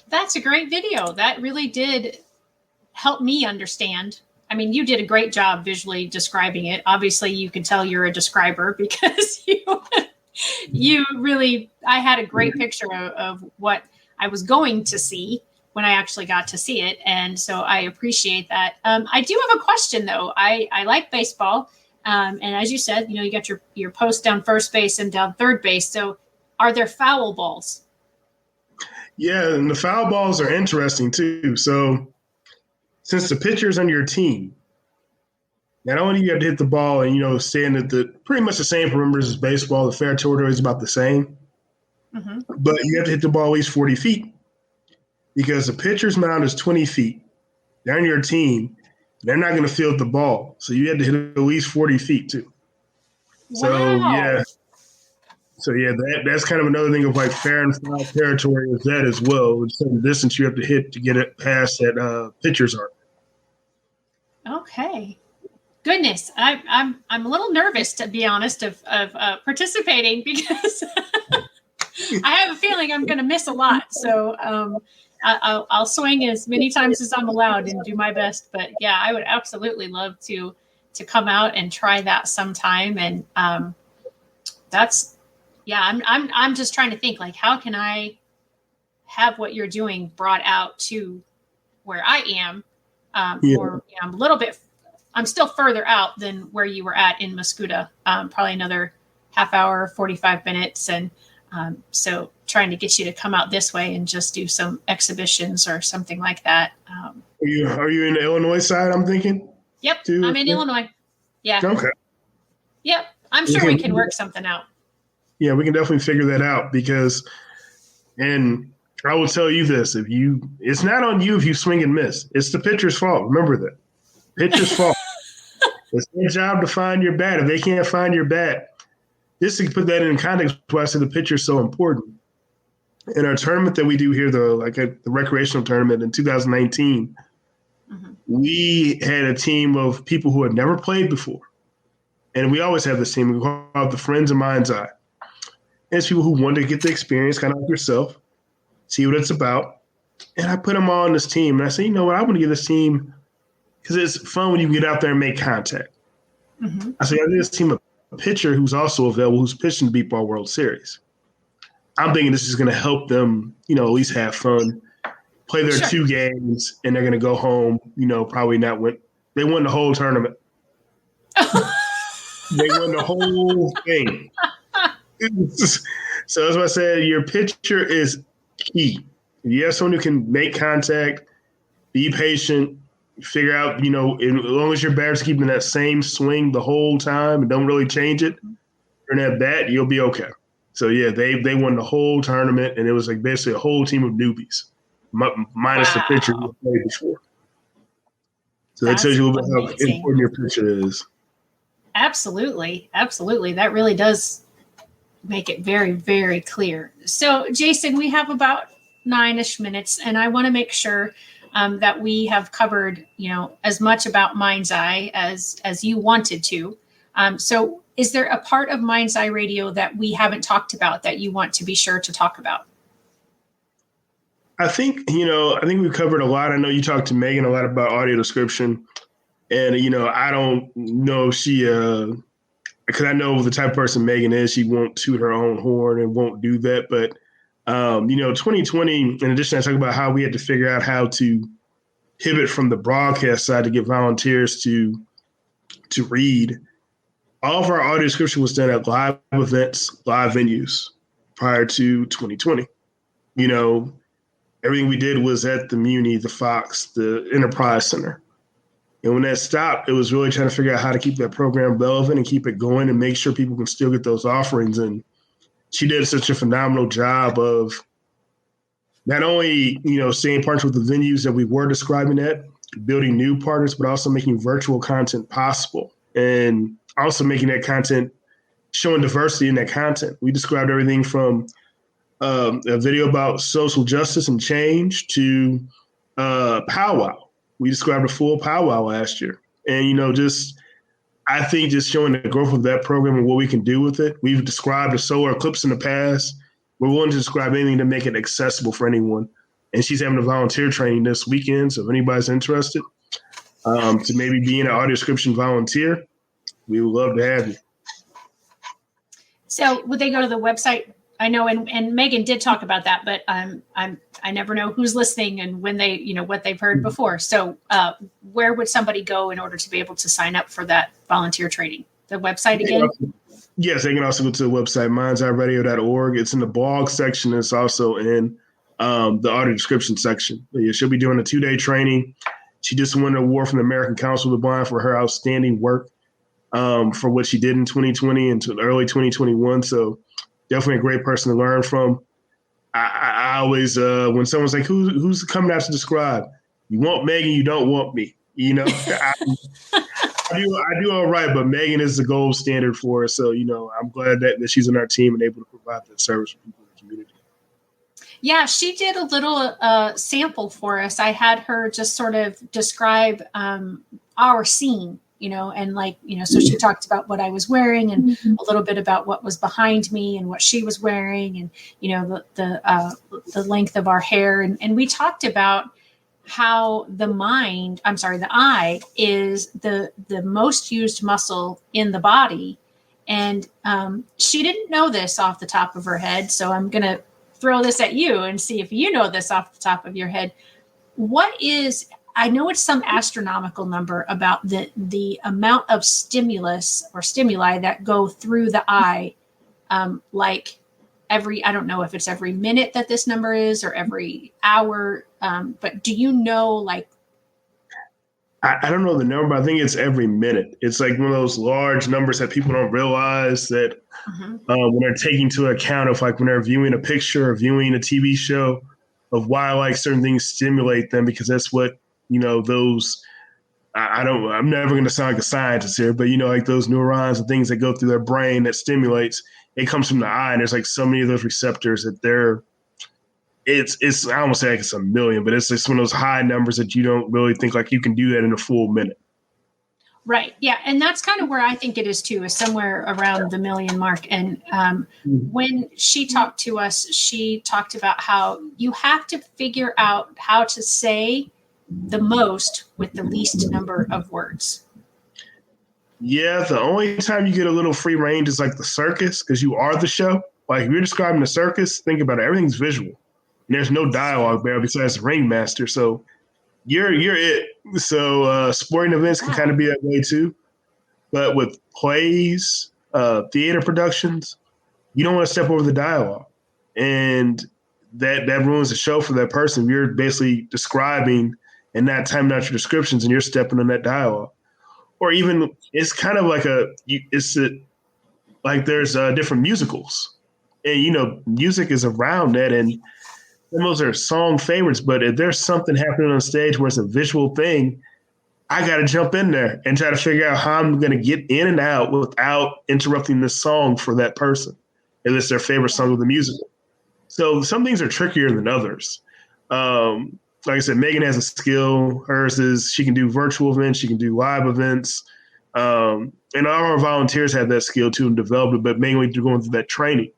That's a great video. That really did help me understand. I mean, you did a great job visually describing it. Obviously, you can tell you're a describer because you really, I had a great picture of what I was going to see when I actually got to see it. And so I appreciate that. I do have a question, though. I like baseball. And as you said, you got your post down first base and down third base. So are there foul balls? Yeah, and the foul balls are interesting too. So since the pitcher's on your team, not only do you have to hit the ball and, stand at the pretty much the same perimeters as baseball, the fair territory is about the same, but you have to hit the ball at least 40 feet because the pitcher's mound is 20 feet. They're on your team. They're not going to field the ball. So you have to hit at least 40 feet too. Wow. So that's kind of another thing of like fair and foul territory is that as well. It's the distance you have to hit to get it past that pitcher's arc. Okay. Goodness, I'm a little nervous, to be honest, of participating because I have a feeling I'm going to miss a lot. So I'll swing as many times as I'm allowed and do my best. But yeah, I would absolutely love to come out and try that sometime. And I'm just trying to think, like, how can I have what you're doing brought out to where I am? Or I'm a little bit, I'm still further out than where you were at in Muscuda, probably another half hour, 45 minutes. And so trying to get you to come out this way and just do some exhibitions or something like that. Are you in the Illinois side, I'm thinking? Yep, I'm in Illinois. Yeah. Okay. Yep, I'm sure we can work something out. Yeah, we can definitely figure that out and I will tell you this, it's not on you if you swing and miss. It's the pitcher's fault. Remember that. Pitcher's fault. It's their job to find your bat. If they can't find your bat, just to put that in context, why I say the pitcher's so important. In our tournament that we do here, the recreational tournament in 2019, we had a team of people who had never played before. And we always have this team. We call it the Friends of MindsEye. And it's people who want to get the experience, kind of like yourself, see what it's about. And I put them all on this team. And I said, you know what? I want to give this team, because it's fun when you get out there and make contact. I said, I give this team a pitcher who's also available, who's pitching the Beep Ball World Series. I'm thinking this is going to help them, at least have fun, play their 2 games, and they're going to go home, probably not win. They won the whole tournament. They won the whole thing. So as I said, your pitcher is key. If you have someone who can make contact, be patient, figure out, as long as your batter's keeping that same swing the whole time and don't really change it during that bat, you'll be okay. So yeah, they won the whole tournament, and it was like basically a whole team of newbies, minus the pitcher who played before. So that tells you a little bit how important your pitcher is. Absolutely. That really does make it very, very clear. So Jason, we have about 9-ish minutes, and I want to make sure that we have covered, as much about MindsEye as you wanted to. So is there a part of MindsEye Radio that we haven't talked about that you want to be sure to talk about? I think we've covered a lot. I know you talked to Megan a lot about audio description, and, I don't know if she, because I know the type of person Megan is, she won't toot her own horn and won't do that. But, 2020, in addition, I talk about how we had to figure out how to pivot from the broadcast side to get volunteers to read. All of our audio description was done at live events, live venues prior to 2020. Everything we did was at the Muni, the Fox, the Enterprise Center. And when that stopped, it was really trying to figure out how to keep that program relevant and keep it going and make sure people can still get those offerings. And she did such a phenomenal job of not only, staying partners with the venues that we were describing at, building new partners, but also making virtual content possible and also making that content, showing diversity in that content. We described everything from a video about social justice and change to powwow. We described a full powwow last year. And, I think just showing the growth of that program and what we can do with it. We've described a solar eclipse in the past. We're willing to describe anything to make it accessible for anyone. And she's having a volunteer training this weekend. So if anybody's interested to maybe be an audio description volunteer, we would love to have you. So would they go to the website? I know, and Megan did talk about that, but I never know who's listening and when they, what they've heard before. So where would somebody go in order to be able to sign up for that volunteer training? The website again? Yes, they can also go to the website, mindseyeradio.org. It's in the blog section. It's also in the audio description section. But yeah, she'll be doing a 2-day training. She just won an award from the American Council of the Blind for her outstanding work for what she did in 2020 and early 2021. So definitely a great person to learn from. I always, when someone's like, who's coming out to describe? You want Megan, you don't want me. I do all right, but Megan is the gold standard for us. So, I'm glad that she's on our team and able to provide that service for people in the community. Yeah, she did a little sample for us. I had her just sort of describe our scene, and so she talked about what I was wearing and a little bit about what was behind me and what she was wearing and, the length of our hair. And we talked about how the eye is the most used muscle in the body. And she didn't know this off the top of her head. So I'm going to throw this at you and see if you know this off the top of your head. I know it's some astronomical number about the amount of stimulus or stimuli that go through the eye, I don't know if it's every minute that this number is or every hour. But do you know, I don't know the number, but I think it's every minute. It's like one of those large numbers that people don't realize that when they're taking into account of when they're viewing a picture or viewing a TV show of why certain things stimulate them, because that's what, those, I'm never going to sound like a scientist here, but those neurons and things that go through their brain that stimulates, it comes from the eye. And there's so many of those receptors that it's I almost say it's a million, but it's just one of those high numbers that you don't really think you can do that in a full minute. Right. Yeah. And that's kind of where I think it is too, is somewhere around the million mark. And when she talked to us, she talked about how you have to figure out how to say the most with the least number of words. Yeah. The only time you get a little free range is the circus, because you are the show. If you're describing the circus, think about it. Everything's visual. And there's no dialogue there besides the ringmaster. So you're it. So sporting events can kind of be that way too. But with plays, theater productions, you don't want to step over the dialogue. And that ruins the show for that person. You're basically describing and not timing out your descriptions, and you're stepping on that dialogue. Or even it's kind of like like there's different musicals, and music is around that, and those are song favorites. But if there's something happening on stage where it's a visual thing, I got to jump in there and try to figure out how I'm going to get in and out without interrupting the song for that person, if it's their favorite song of the musical. So some things are trickier than others. Like I said, Megan has a skill. Hers is she can do virtual events. She can do live events. And all our volunteers have that skill too and developed it, but mainly through going through that training.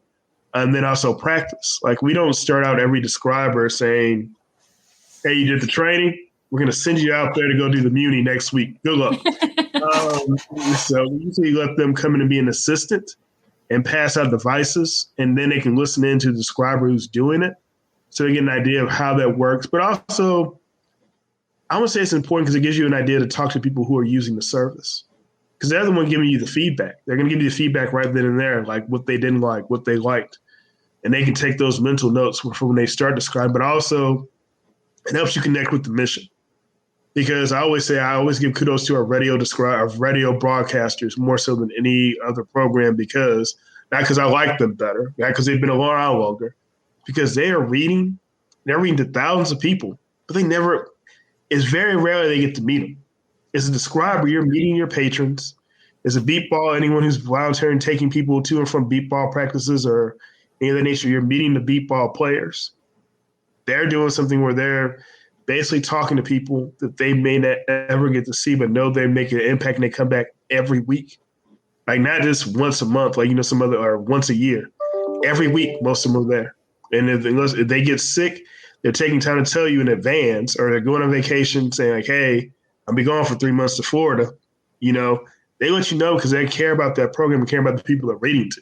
And then also practice. Like we don't start out every describer saying, hey, you did the training. We're going to send you out there to go do the Muni next week. Good luck. So we usually let them come in and be an assistant and pass out devices, and then they can listen in to the describer who's doing it, so they get an idea of how that works. But also, I would say it's important because it gives you an idea to talk to people who are using the service, because they're the one giving you the feedback. They're going to give you the feedback right then and there, like what they didn't like, what they liked. And they can take those mental notes for when they start describing, but also it helps you connect with the mission. Because I always give kudos to our radio broadcasters more so than any other program, because not because I like them better, not because they've been around longer, because they're reading to thousands of people, but it's very rarely they get to meet them. As a describer, you're meeting your patrons. As a beat ball, anyone who's volunteering, taking people to and from beat ball practices or any of that nature, you're meeting the beat ball players. They're doing something where they're basically talking to people that they may not ever get to see, but know they make an impact and they come back every week. Like not just once a month, like, some other, or once a year. Every week, most of them are there. And if they get sick, they're taking time to tell you in advance, or they're going on vacation saying like, hey, I'll be gone for 3 months to Florida. They let you know because they care about that program and care about the people they're reading to.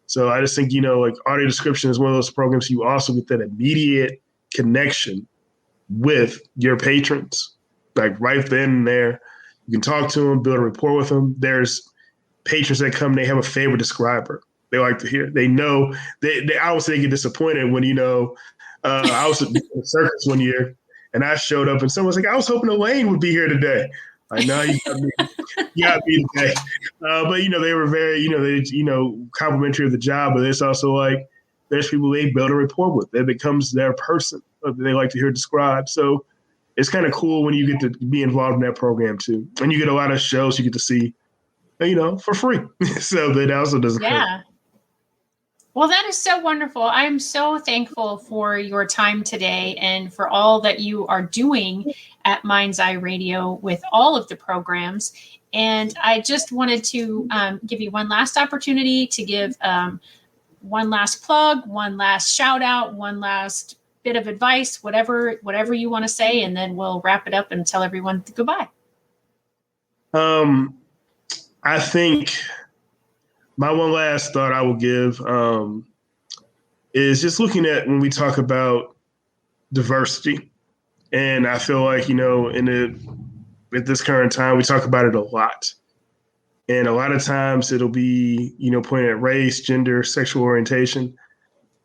So I just think, like audio description is one of those programs you also get that immediate connection with your patrons, like right then and there. You can talk to them, build a rapport with them. There's patrons that come, they have a favorite describer they like to hear. They know they obviously get disappointed when I was at the circus one year and I showed up and someone's like, I was hoping Elaine would be here today. Like, no, you got me today. But they were very complimentary of the job. But it's also like there's people they build a rapport with. That becomes their person. They like to hear described. So it's kind of cool when you get to be involved in that program too. And you get a lot of shows you get to see, for free. So that also doesn't hurt. Well, that is so wonderful. I'm so thankful for your time today and for all that you are doing at MindsEye Radio with all of the programs. And I just wanted to give you one last opportunity to give one last plug, one last shout out, one last bit of advice, whatever you want to say, and then we'll wrap it up and tell everyone goodbye. I think my one last thought I will give is just looking at when we talk about diversity, and I feel like at this current time we talk about it a lot, and a lot of times it'll be pointing at race, gender, sexual orientation.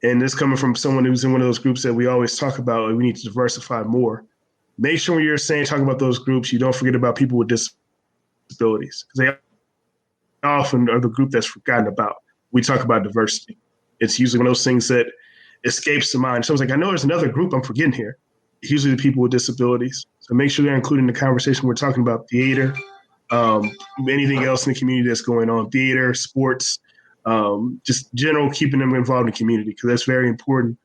And this coming from someone who's in one of those groups that we always talk about, like we need to diversify more. Make sure when you're talking about those groups, you don't forget about people with disabilities, because they often are the group that's forgotten about. We talk about diversity. It's usually one of those things that escapes the mind. Someone's like, I know there's another group I'm forgetting here. It's usually the people with disabilities. So make sure they're included in the conversation. We're talking about theater, anything else in the community that's going on, theater, sports, just general, keeping them involved in the community, because that's very important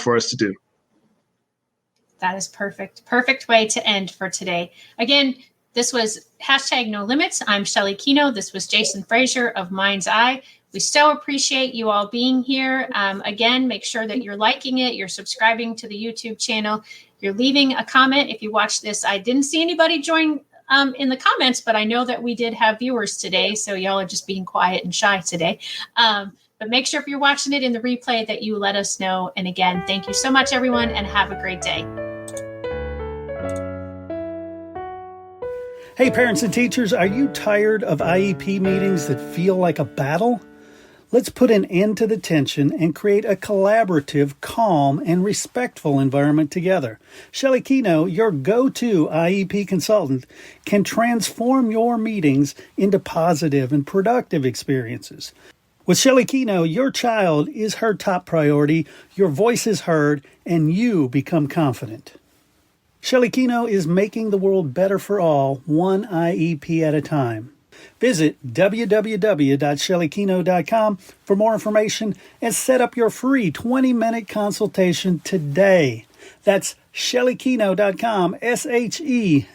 for us to do. That is perfect. Perfect way to end for today. Again, this was #NoLimits. I'm Shelly Kino. This was Jason Frazier of MindsEye. We so appreciate you all being here. Again, make sure that you're liking it, you're subscribing to the YouTube channel, you're leaving a comment. If you watch this, I didn't see anybody join in the comments, but I know that we did have viewers today, so y'all are just being quiet and shy today. But make sure if you're watching it in the replay that you let us know. And again, thank you so much, everyone, and have a great day. Hey, parents and teachers, are you tired of IEP meetings that feel like a battle? Let's put an end to the tension and create a collaborative, calm, and respectful environment together. Shelley Kino, your go-to IEP consultant, can transform your meetings into positive and productive experiences. With Shelley Kino, your child is her top priority, your voice is heard, and you become confident. Shelley Kino is making the world better for all, one IEP at a time. Visit www.shelleykino.com for more information and set up your free 20-minute consultation today. That's shelleykino.com, SHELLEYKENOW.